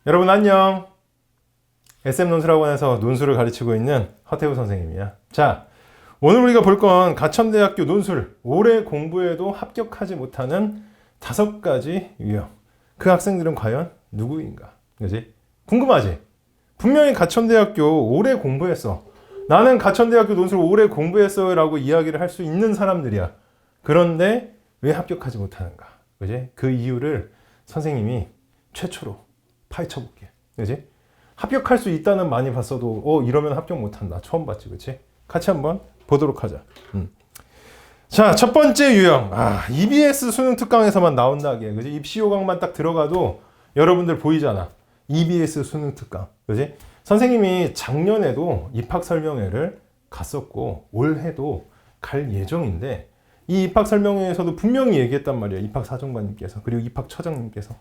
여러분 안녕. SM논술학원에서 논술을 가르치고 있는 허태우 선생님이야. 자, 오늘 우리가 볼 건 가천대학교 논술 올해 공부에도 합격하지 못하는 5가지 유형. 그 학생들은 과연 누구인가? 그지? 궁금하지? 분명히 가천대학교 오래 공부했어. 나는 가천대학교 논술 오래 공부했어요 라고 이야기를 할 수 있는 사람들이야. 그런데 왜 합격하지 못하는가? 그지? 그 이유를 선생님이 최초로 파헤쳐 볼게. 그지? 합격할 수 있다는 많이 봤어도 이러면 합격 못한다. 처음 봤지. 그치? 같이 한번 보도록 하자. 자, 첫 번째 유형. EBS 수능 특강에서만 나온다게. 그지? 입시 요강만 딱 들어가도 여러분들 보이잖아. EBS 수능 특강. 그지? 선생님이 작년에도 입학 설명회를 갔었고 올해도 갈 예정인데 이 입학 설명회에서도 분명히 얘기했단 말이야. 입학 사정관님께서 그리고 입학 처장님께서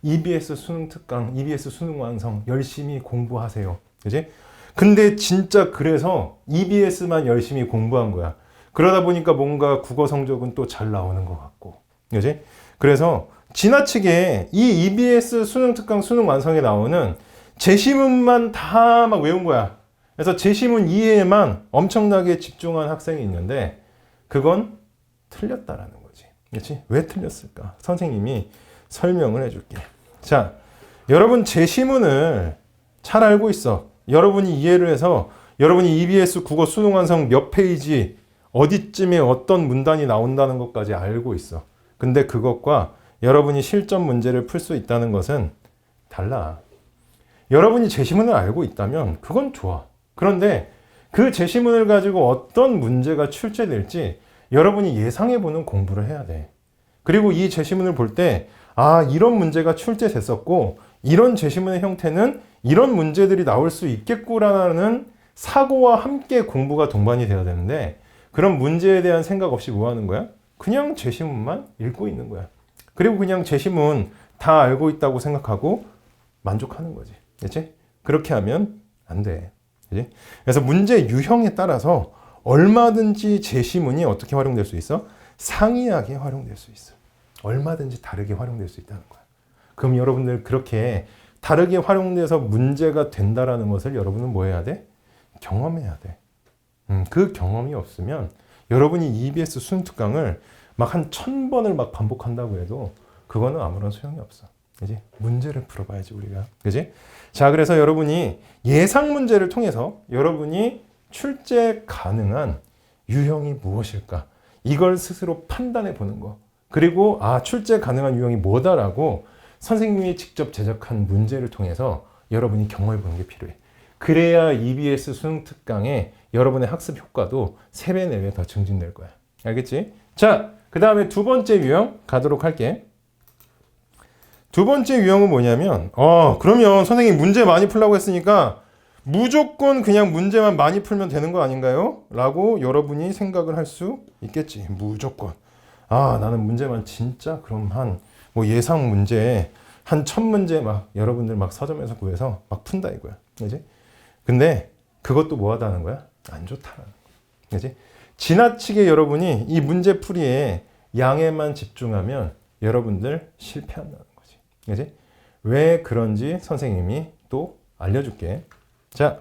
EBS 수능 특강, EBS 수능 완성 열심히 공부하세요. 그지? 근데 진짜 그래서 EBS만 열심히 공부한 거야. 그러다 보니까 뭔가 국어 성적은 또 잘 나오는 것 같고. 그지? 그래서 지나치게 이 EBS 수능 특강 수능 완성에 나오는 제시문만 다 막 외운 거야. 그래서 제시문 이해에만 엄청나게 집중한 학생이 있는데 그건 틀렸다라는 거지. 그렇지? 왜 틀렸을까? 선생님이 설명을 해줄게. 자, 여러분 제시문을 잘 알고 있어. 여러분이 이해를 해서 여러분이 EBS 국어 수능 완성 몇 페이지 어디쯤에 어떤 문단이 나온다는 것까지 알고 있어. 근데 그것과 여러분이 실전 문제를 풀 수 있다는 것은 달라. 여러분이 제시문을 알고 있다면 그건 좋아. 그런데 그 제시문을 가지고 어떤 문제가 출제될지 여러분이 예상해보는 공부를 해야 돼. 그리고 이 제시문을 볼 때 이런 문제가 출제됐었고 이런 제시문의 형태는 이런 문제들이 나올 수 있겠구나라는 사고와 함께 공부가 동반이 돼야 되는데 그런 문제에 대한 생각 없이 뭐 하는 거야? 그냥 제시문만 읽고 있는 거야. 그리고 그냥 제시문 다 알고 있다고 생각하고 만족하는 거지. 그렇지? 그렇게 하면 안 돼. 그렇지? 그래서 문제 유형에 따라서 얼마든지 제시문이 어떻게 활용될 수 있어? 상이하게 활용될 수 있어. 얼마든지 다르게 활용될 수 있다는 거야. 그럼 여러분들 그렇게 다르게 활용돼서 문제가 된다라는 것을 여러분은 뭐 해야 돼? 경험해야 돼. 그 경험이 없으면 여러분이 EBS 수능 특강을 막 한 1000번을 막 반복한다고 해도 그거는 아무런 소용이 없어. 그지? 문제를 풀어봐야지 우리가. 그지? 자, 그래서 여러분이 예상 문제를 통해서 여러분이 출제 가능한 유형이 무엇일까? 이걸 스스로 판단해 보는 거. 그리고 출제 가능한 유형이 뭐다라고 선생님이 직접 제작한 문제를 통해서 여러분이 경험해 보는 게 필요해. 그래야 EBS 수능 특강에 여러분의 학습 효과도 3배, 4배 더 증진될 거야. 알겠지? 자, 그 다음에 두 번째 유형 가도록 할게. 두 번째 유형은 뭐냐면 그러면 선생님 문제 많이 풀라고 했으니까 무조건 그냥 문제만 많이 풀면 되는 거 아닌가요? 라고 여러분이 생각을 할 수 있겠지. 무조건. 나는 문제만 진짜 그럼 예상 문제 한 1000문제 막 여러분들 막 서점에서 구해서 막 푼다 이거야. 그지? 근데 그것도 뭐 하다는 거야? 안 좋다라는 거야. 그지? 지나치게 여러분이 이 문제 풀이에 양에만 집중하면 여러분들 실패한다는 거지. 그지? 왜 그런지 선생님이 또 알려줄게. 자,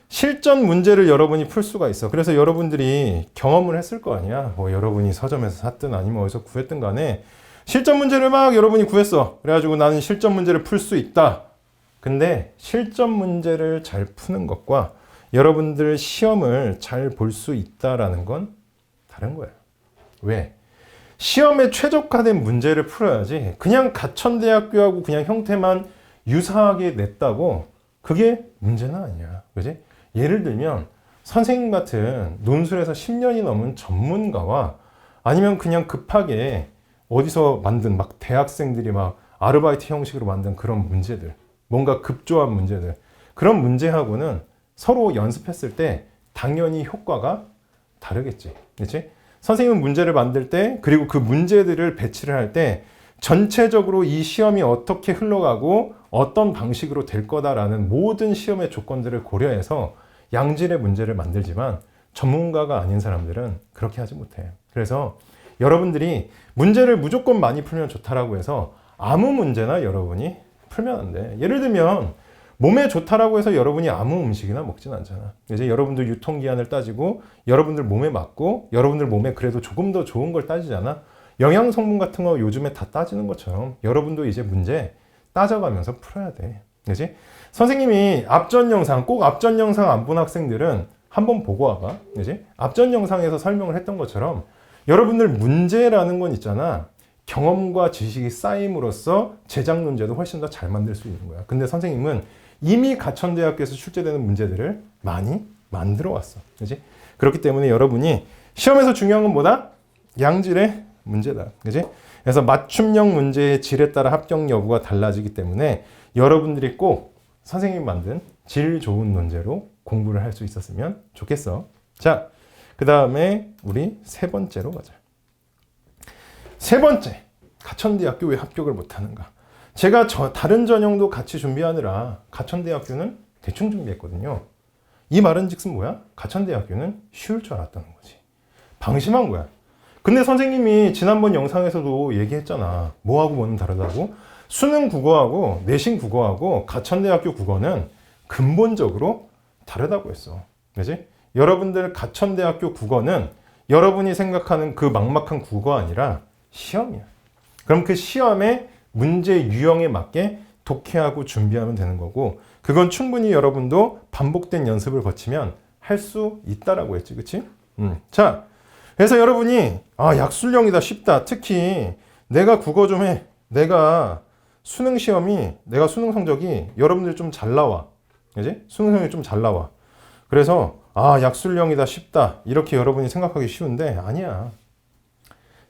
실전 문제를 여러분이 풀 수가 있어. 그래서 여러분들이 경험을 했을 거 아니야. 뭐 여러분이 서점에서 샀든 아니면 어디서 구했든 간에 실전 문제를 막 여러분이 구했어. 그래가지고 나는 실전 문제를 풀 수 있다. 근데 실전 문제를 잘 푸는 것과 여러분들 시험을 잘 볼 수 있다라는 건 다른 거예요. 왜? 시험에 최적화된 문제를 풀어야지 그냥 가천대학교하고 그냥 형태만 유사하게 냈다고 그게 문제는 아니야. 그지? 예를 들면 선생님 같은 논술에서 10년이 넘은 전문가와 아니면 그냥 급하게 어디서 만든 막 대학생들이 막 아르바이트 형식으로 만든 그런 문제들, 뭔가 급조한 문제들, 그런 문제하고는 서로 연습했을 때 당연히 효과가 다르겠지. 그렇지? 선생님은 문제를 만들 때 그리고 그 문제들을 배치를 할 때 전체적으로 이 시험이 어떻게 흘러가고 어떤 방식으로 될 거다라는 모든 시험의 조건들을 고려해서 양질의 문제를 만들지만 전문가가 아닌 사람들은 그렇게 하지 못해. 그래서 여러분들이 문제를 무조건 많이 풀면 좋다라고 해서 아무 문제나 여러분이 풀면 안 돼. 예를 들면 몸에 좋다라고 해서 여러분이 아무 음식이나 먹진 않잖아. 이제 여러분들 유통기한을 따지고 여러분들 몸에 맞고 여러분들 몸에 그래도 조금 더 좋은 걸 따지잖아. 영양 성분 같은 거 요즘에 다 따지는 것처럼 여러분도 이제 문제 따져가면서 풀어야 돼. 그지? 선생님이 앞전 영상, 꼭 앞전 영상 안 본 학생들은 한번 보고 와봐. 그지? 앞전 영상에서 설명을 했던 것처럼 여러분들 문제라는 건 있잖아. 경험과 지식이 쌓임으로써 제작 문제도 훨씬 더 잘 만들 수 있는 거야. 근데 선생님은 이미 가천대학교에서 출제되는 문제들을 많이 만들어 왔어. 그지? 그렇기 때문에 여러분이 시험에서 중요한 건 뭐다? 양질의 문제다. 그지? 그래서 맞춤형 문제의 질에 따라 합격 여부가 달라지기 때문에 여러분들이 꼭 선생님이 만든 질 좋은 문제로 공부를 할 수 있었으면 좋겠어. 자, 그 다음에 우리 세 번째로 가자. 세 번째, 가천대학교 왜 합격을 못하는가? 제가 다른 전형도 같이 준비하느라 가천대학교는 대충 준비했거든요. 이 말은 즉슨 뭐야? 가천대학교는 쉬울 줄 알았다는 거지. 방심한 거야. 근데 선생님이 지난번 영상에서도 얘기했잖아. 뭐하고 뭐는 다르다고? 수능 국어하고 내신 국어하고 가천대학교 국어는 근본적으로 다르다고 했어. 그지? 여러분들 가천대학교 국어는 여러분이 생각하는 그 막막한 국어가 아니라 시험이야. 그럼 그 시험의 문제 유형에 맞게 독해하고 준비하면 되는 거고, 그건 충분히 여러분도 반복된 연습을 거치면 할 수 있다라고 했지. 그치? 자, 그래서 여러분이 약술형이다, 쉽다. 특히 내가 국어 좀 해. 내가 수능 성적이 여러분들 좀 잘 나와. 그지? 수능 성적이 좀 잘 나와. 그래서 약술형이다, 쉽다. 이렇게 여러분이 생각하기 쉬운데 아니야.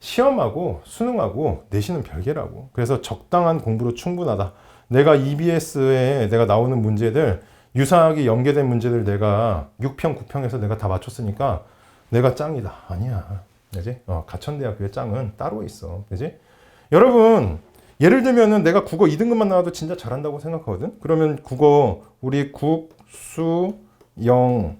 시험하고 수능하고 내신은 별개라고. 그래서 적당한 공부로 충분하다. 내가 EBS에 내가 나오는 문제들, 유사하게 연계된 문제들 내가 6평, 9평에서 내가 다 맞췄으니까 내가 짱이다. 아니야. 그지? 가천대학교의 짱은 따로 있어. 그지? 여러분, 예를 들면은 내가 국어 2등급만 나와도 진짜 잘한다고 생각하거든? 그러면 국어, 우리 국, 수, 영,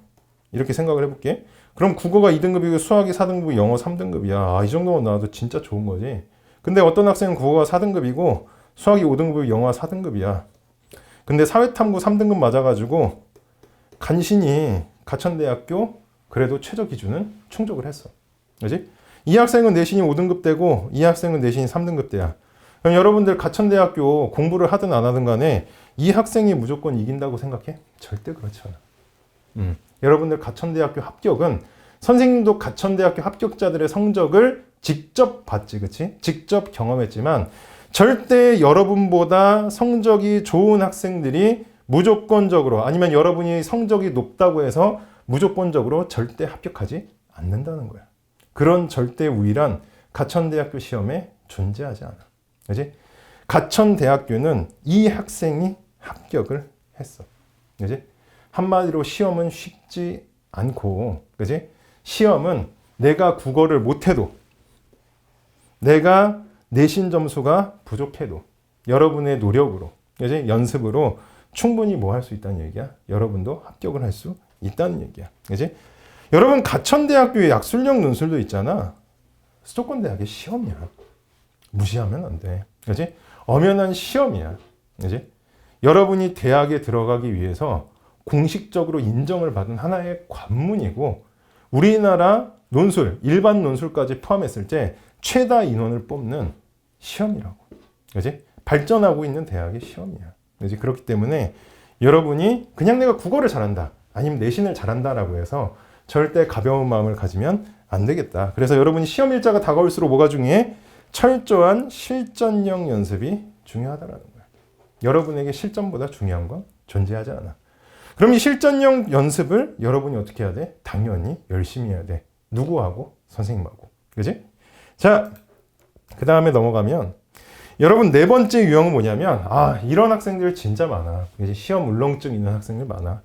이렇게 생각을 해볼게. 그럼 국어가 2등급이고 수학이 4등급이고 영어 3등급이야. 이 정도만 나와도 진짜 좋은 거지. 근데 어떤 학생은 국어가 4등급이고 수학이 5등급이고 영어가 4등급이야. 근데 사회탐구 3등급 맞아가지고 간신히 가천대학교 그래도 최저 기준은 충족을 했어. 그지? 이 학생은 내신이 5등급 되고 이 학생은 내신이 3등급 대야. 그럼 여러분들 가천대학교 공부를 하든 안 하든 간에 이 학생이 무조건 이긴다고 생각해? 절대 그렇지 않아. 여러분들 가천대학교 합격은 선생님도 가천대학교 합격자들의 성적을 직접 봤지, 그치? 직접 경험했지만 절대 여러분보다 성적이 좋은 학생들이 무조건적으로 아니면 여러분이 성적이 높다고 해서 무조건적으로 절대 합격하지 않는다는 거야. 그런 절대 우위란 가천대학교 시험에 존재하지 않아. 그치? 가천대학교는 이 학생이 합격을 했어. 그치? 한마디로 시험은 쉽지 않고, 그지? 시험은 내가 국어를 못해도, 내가 내신 점수가 부족해도, 여러분의 노력으로, 그지? 연습으로 충분히 뭐 할 수 있다는 얘기야? 여러분도 합격을 할 수 있다는 얘기야. 그지? 여러분, 가천대학교의 약술형 논술도 있잖아. 수도권대학의 시험이야. 무시하면 안 돼. 그지? 엄연한 시험이야. 그지? 여러분이 대학에 들어가기 위해서 공식적으로 인정을 받은 하나의 관문이고 우리나라 논술, 일반 논술까지 포함했을 때 최다 인원을 뽑는 시험이라고. 그지? 발전하고 있는 대학의 시험이야. 그지? 그렇기 때문에 여러분이 그냥 내가 국어를 잘한다, 아니면 내신을 잘한다라고 해서 절대 가벼운 마음을 가지면 안 되겠다. 그래서 여러분이 시험 일자가 다가올수록 뭐가 중요해? 철저한 실전형 연습이 중요하다라는 거야. 여러분에게 실전보다 중요한 건 존재하지 않아. 그럼 이 실전형 연습을 여러분이 어떻게 해야 돼? 당연히 열심히 해야 돼. 누구하고? 선생님하고. 그지? 자, 그 다음에 넘어가면 여러분 네 번째 유형은 뭐냐면 이런 학생들 진짜 많아. 이제 시험 울렁증 있는 학생들 많아.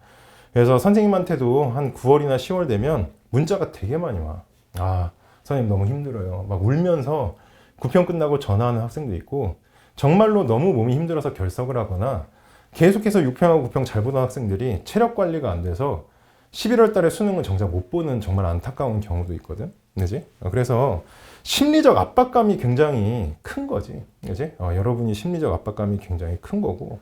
그래서 선생님한테도 한 9월이나 10월 되면 문자가 되게 많이 와. 선생님 너무 힘들어요. 막 울면서 9평 끝나고 전화하는 학생도 있고 정말로 너무 몸이 힘들어서 결석을 하거나 계속해서 6평하고 9평 잘 보던 학생들이 체력 관리가 안 돼서 11월 달에 수능을 정작 못 보는 정말 안타까운 경우도 있거든. 그지? 그래서 심리적 압박감이 굉장히 큰 거지. 그지? 여러분이 심리적 압박감이 굉장히 큰 거고.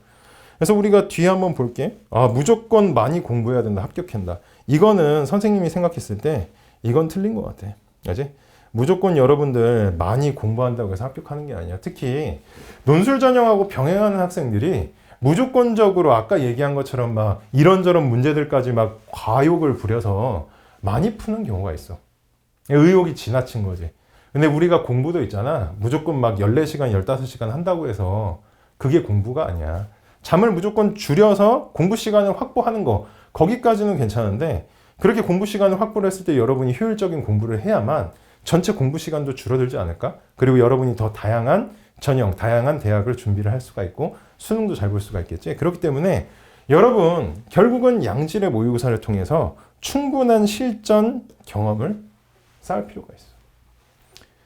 그래서 우리가 뒤에 한번 볼게. 무조건 많이 공부해야 된다. 합격한다. 이거는 선생님이 생각했을 때 이건 틀린 것 같아. 그지? 무조건 여러분들 많이 공부한다고 해서 합격하는 게 아니야. 특히 논술 전형하고 병행하는 학생들이 무조건적으로 아까 얘기한 것처럼 막 이런저런 문제들까지 막 과욕을 부려서 많이 푸는 경우가 있어. 의욕이 지나친 거지. 근데 우리가 공부도 있잖아. 무조건 막 14시간, 15시간 한다고 해서 그게 공부가 아니야. 잠을 무조건 줄여서 공부 시간을 확보하는 거, 거기까지는 괜찮은데 그렇게 공부 시간을 확보를 했을 때 여러분이 효율적인 공부를 해야만 전체 공부 시간도 줄어들지 않을까? 그리고 여러분이 더 다양한 전형, 다양한 대학을 준비를 할 수가 있고 수능도 잘 볼 수가 있겠지. 그렇기 때문에 여러분 결국은 양질의 모의고사를 통해서 충분한 실전 경험을 쌓을 필요가 있어.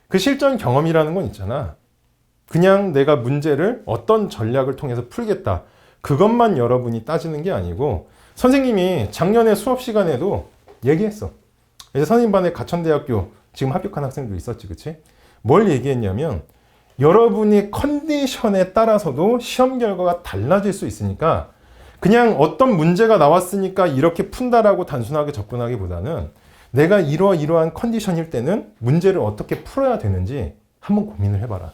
그 실전 경험이라는 건 있잖아. 그냥 내가 문제를 어떤 전략을 통해서 풀겠다. 그것만 여러분이 따지는 게 아니고 선생님이 작년에 수업 시간에도 얘기했어. 이제 선생님 반에 가천대학교 지금 합격한 학생도 있었지, 그치? 뭘 얘기했냐면 여러분이 컨디션에 따라서도 시험 결과가 달라질 수 있으니까 그냥 어떤 문제가 나왔으니까 이렇게 푼다라고 단순하게 접근하기보다는 내가 이러한 컨디션일 때는 문제를 어떻게 풀어야 되는지 한번 고민을 해봐라.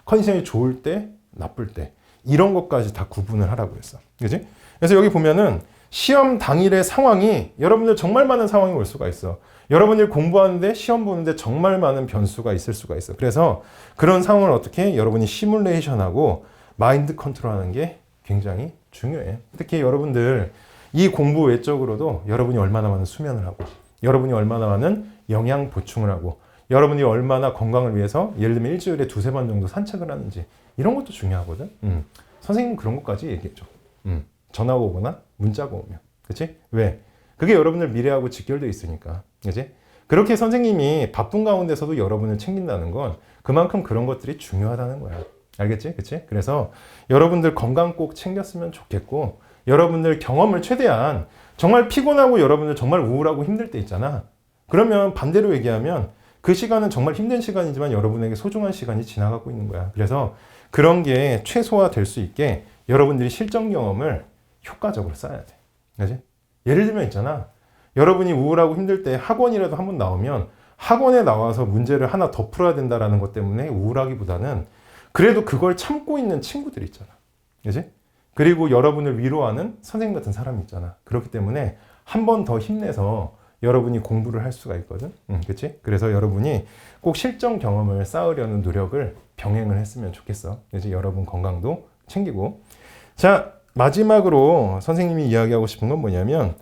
컨디션이 좋을 때, 나쁠 때 이런 것까지 다 구분을 하라고 했어. 그지? 그래서 여기 보면은 시험 당일의 상황이 여러분들 정말 많은 상황이 올 수가 있어. 여러분들 공부하는데 시험 보는데 정말 많은 변수가 있을 수가 있어. 그래서 그런 상황을 어떻게 여러분이 시뮬레이션하고 마인드 컨트롤하는 게 굉장히 중요해. 특히 여러분들 이 공부 외적으로도 여러분이 얼마나 많은 수면을 하고 여러분이 얼마나 많은 영양 보충을 하고 여러분이 얼마나 건강을 위해서 예를 들면 일주일에 2-3번 정도 산책을 하는지 이런 것도 중요하거든. 선생님은 그런 것까지 얘기해줘. 전화가 오거나 문자가 오면. 그치? 왜? 그게 여러분들 미래하고 직결되어 있으니까. 그치? 그렇게 선생님이 바쁜 가운데서도 여러분을 챙긴다는 건 그만큼 그런 것들이 중요하다는 거야. 알겠지? 그치? 그래서 여러분들 건강 꼭 챙겼으면 좋겠고 여러분들 경험을 최대한 정말 피곤하고 여러분들 정말 우울하고 힘들 때 있잖아. 그러면 반대로 얘기하면 그 시간은 정말 힘든 시간이지만 여러분에게 소중한 시간이 지나가고 있는 거야. 그래서 그런 게 최소화될 수 있게 여러분들이 실전 경험을 효과적으로 쌓아야 돼. 그치? 예를 들면 있잖아. 여러분이 우울하고 힘들 때 학원이라도 한번 나오면 학원에 나와서 문제를 하나 더 풀어야 된다는 것 때문에 우울하기보다는 그래도 그걸 참고 있는 친구들 있잖아. 그치? 그리고 여러분을 위로하는 선생님 같은 사람이 있잖아. 그렇기 때문에 한 번 더 힘내서 여러분이 공부를 할 수가 있거든. 그치? 그래서 여러분이 꼭 실전 경험을 쌓으려는 노력을 병행을 했으면 좋겠어. 그치? 여러분 건강도 챙기고. 자, 마지막으로 선생님이 이야기하고 싶은 건 뭐냐면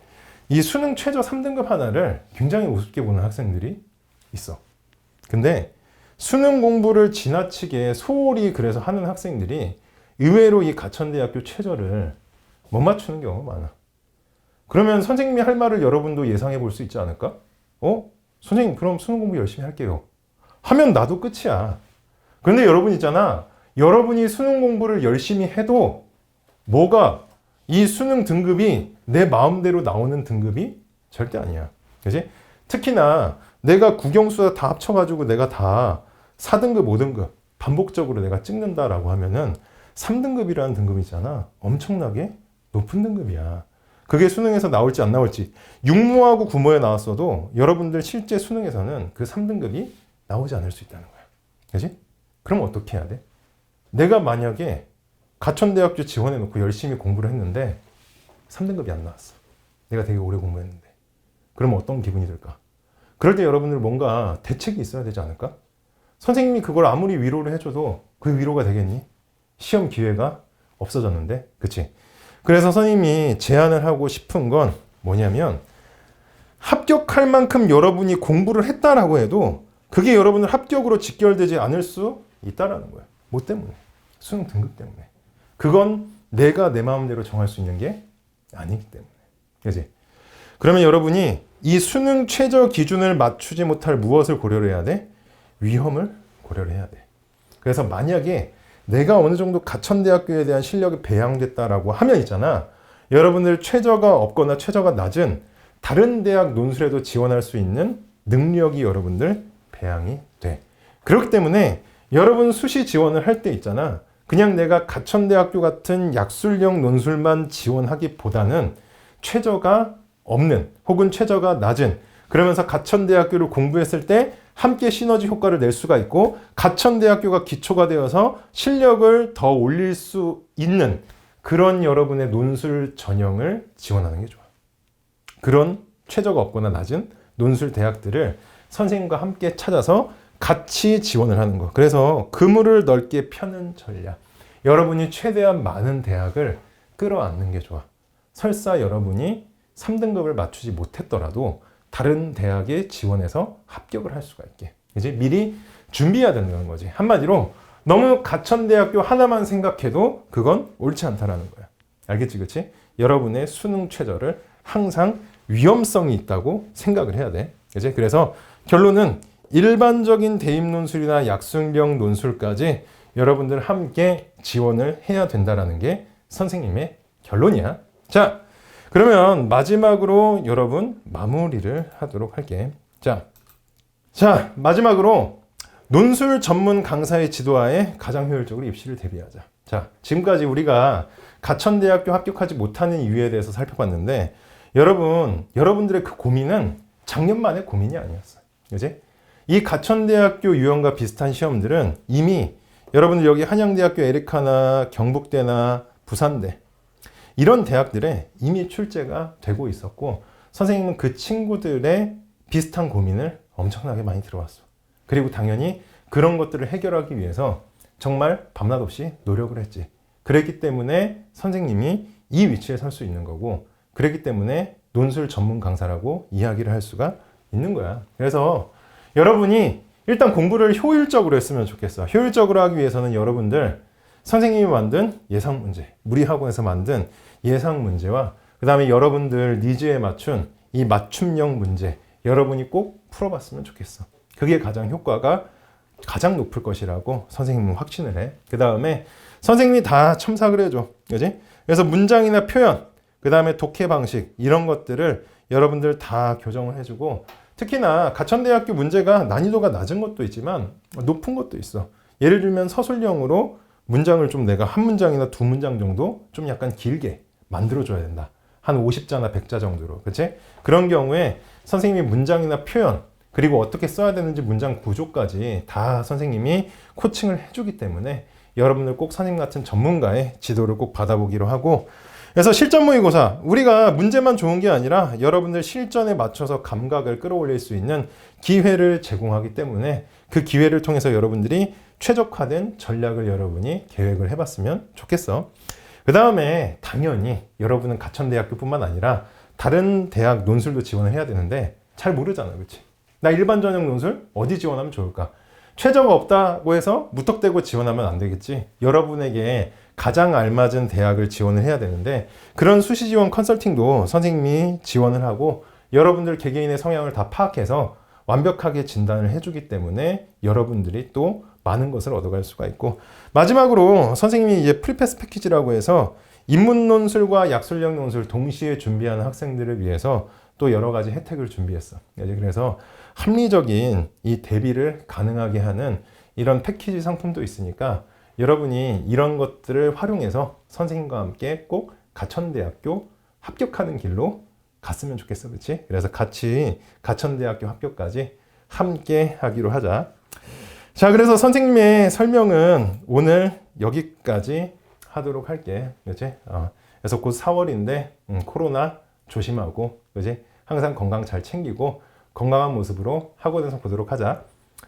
이 수능 최저 3등급 하나를 굉장히 우습게 보는 학생들이 있어. 근데 수능 공부를 지나치게 소홀히 그래서 하는 학생들이 의외로 이 가천대학교 최저를 못 맞추는 경우가 많아. 그러면 선생님이 할 말을 여러분도 예상해 볼 수 있지 않을까? 선생님 그럼 수능 공부 열심히 할게요. 하면 나도 끝이야. 그런데 여러분 있잖아. 여러분이 수능 공부를 열심히 해도 뭐가 이 수능 등급이 내 마음대로 나오는 등급이 절대 아니야. 그치? 특히나 내가 국영수 다 합쳐가지고 내가 다 4등급, 5등급 반복적으로 내가 찍는다라고 하면은 3등급이라는 등급이 있잖아. 엄청나게 높은 등급이야. 그게 수능에서 나올지 안 나올지 육모하고 구모에 나왔어도 여러분들 실제 수능에서는 그 3등급이 나오지 않을 수 있다는 거야. 그치? 그럼 어떻게 해야 돼? 내가 만약에 가천대학교 지원해 놓고 열심히 공부를 했는데 3등급이 안 나왔어. 내가 되게 오래 공부했는데. 그러면 어떤 기분이 들까? 그럴 때 여러분들 뭔가 대책이 있어야 되지 않을까? 선생님이 그걸 아무리 위로를 해줘도 그 위로가 되겠니? 시험 기회가 없어졌는데. 그치? 그래서 선생님이 제안을 하고 싶은 건 뭐냐면 합격할 만큼 여러분이 공부를 했다라고 해도 그게 여러분을 합격으로 직결되지 않을 수 있다라는 거야. 뭐 때문에? 수능 등급 때문에. 그건 내가 내 마음대로 정할 수 있는 게 아니기 때문에. 그치? 그러면 여러분이 이 수능 최저 기준을 맞추지 못할 무엇을 고려를 해야 돼? 위험을 고려를 해야 돼. 그래서 만약에 내가 어느 정도 가천대학교에 대한 실력이 배양됐다라고 하면 있잖아. 여러분들 최저가 없거나 최저가 낮은 다른 대학 논술에도 지원할 수 있는 능력이 여러분들 배양이 돼. 그렇기 때문에 여러분 수시 지원을 할 때 있잖아. 그냥 내가 가천대학교 같은 약술형 논술만 지원하기보다는 최저가 없는 혹은 최저가 낮은, 그러면서 가천대학교를 공부했을 때 함께 시너지 효과를 낼 수가 있고 가천대학교가 기초가 되어서 실력을 더 올릴 수 있는 그런 여러분의 논술 전형을 지원하는 게 좋아. 그런 최저가 없거나 낮은 논술 대학들을 선생님과 함께 찾아서 같이 지원을 하는 거. 그래서 그물을 넓게 펴는 전략. 여러분이 최대한 많은 대학을 끌어안는 게 좋아. 설사 여러분이 3등급을 맞추지 못했더라도 다른 대학에 지원해서 합격을 할 수가 있게. 이제 미리 준비해야 된다는 거지. 한마디로 너무 가천대학교 하나만 생각해도 그건 옳지 않다라는 거야. 알겠지, 그치? 여러분의 수능 최저를 항상 위험성이 있다고 생각을 해야 돼. 그치? 그래서 결론은 일반적인 대입 논술이나 약술형 논술까지 여러분들 함께 지원을 해야 된다라는 게 선생님의 결론이야. 자, 그러면 마지막으로 여러분 마무리를 하도록 할게. 자, 마지막으로 논술 전문 강사의 지도하에 가장 효율적으로 입시를 대비하자. 자, 지금까지 우리가 가천대학교 합격하지 못하는 이유에 대해서 살펴봤는데 여러분들의 그 고민은 작년만의 고민이 아니었어요. 그지? 이 가천대학교 유형과 비슷한 시험들은 이미 여러분들 여기 한양대학교 에리카나 경북대나 부산대 이런 대학들에 이미 출제가 되고 있었고 선생님은 그 친구들의 비슷한 고민을 엄청나게 많이 들어왔어. 그리고 당연히 그런 것들을 해결하기 위해서 정말 밤낮 없이 노력을 했지. 그랬기 때문에 선생님이 이 위치에 설 수 있는 거고 그랬기 때문에 논술 전문 강사라고 이야기를 할 수가 있는 거야. 그래서 여러분이 일단 공부를 효율적으로 했으면 좋겠어. 효율적으로 하기 위해서는 여러분들 선생님이 만든 예상 문제, 우리 학원에서 만든 예상 문제와 그 다음에 여러분들 니즈에 맞춘 이 맞춤형 문제 여러분이 꼭 풀어봤으면 좋겠어. 그게 가장 효과가 가장 높을 것이라고 선생님은 확신을 해. 그 다음에 선생님이 다 첨삭을 해줘. 그지? 그래서 문장이나 표현, 그 다음에 독해 방식 이런 것들을 여러분들 다 교정을 해주고 특히나 가천대학교 문제가 난이도가 낮은 것도 있지만 높은 것도 있어. 예를 들면 서술형으로 문장을 좀 내가 한 문장이나 두 문장 정도 좀 약간 길게 만들어줘야 된다. 한 50자나 100자 정도로. 그치? 그런 경우에 선생님이 문장이나 표현 그리고 어떻게 써야 되는지 문장 구조까지 다 선생님이 코칭을 해주기 때문에 여러분들 꼭 선생님 같은 전문가의 지도를 꼭 받아보기로 하고 그래서 실전 모의고사 우리가 문제만 좋은 게 아니라 여러분들 실전에 맞춰서 감각을 끌어올릴 수 있는 기회를 제공하기 때문에 그 기회를 통해서 여러분들이 최적화된 전략을 여러분이 계획을 해봤으면 좋겠어. 그 다음에 당연히 여러분은 가천대학교뿐만 아니라 다른 대학 논술도 지원을 해야 되는데 잘 모르잖아. 그치? 나 일반 전형 논술 어디 지원하면 좋을까? 최저가 없다고 해서 무턱대고 지원하면 안 되겠지. 여러분에게 가장 알맞은 대학을 지원을 해야 되는데 그런 수시 지원 컨설팅도 선생님이 지원을 하고 여러분들 개개인의 성향을 다 파악해서 완벽하게 진단을 해주기 때문에 여러분들이 또 많은 것을 얻어갈 수가 있고 마지막으로 선생님이 이제 프리패스 패키지라고 해서 인문 논술과 약술형 논술 동시에 준비하는 학생들을 위해서 또 여러 가지 혜택을 준비했어. 그래서 합리적인 이 대비를 가능하게 하는 이런 패키지 상품도 있으니까 여러분이 이런 것들을 활용해서 선생님과 함께 꼭 가천대학교 합격하는 길로 갔으면 좋겠어. 그렇지? 그래서 같이 가천대학교 합격까지 함께 하기로 하자. 자, 그래서 선생님의 설명은 오늘 여기까지 하도록 할게. 그렇지? 그래서 곧 4월인데 코로나 조심하고 그렇지? 항상 건강 잘 챙기고 건강한 모습으로 학원에서 보도록 하자.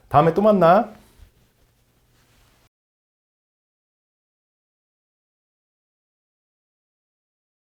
다음에 또 만나.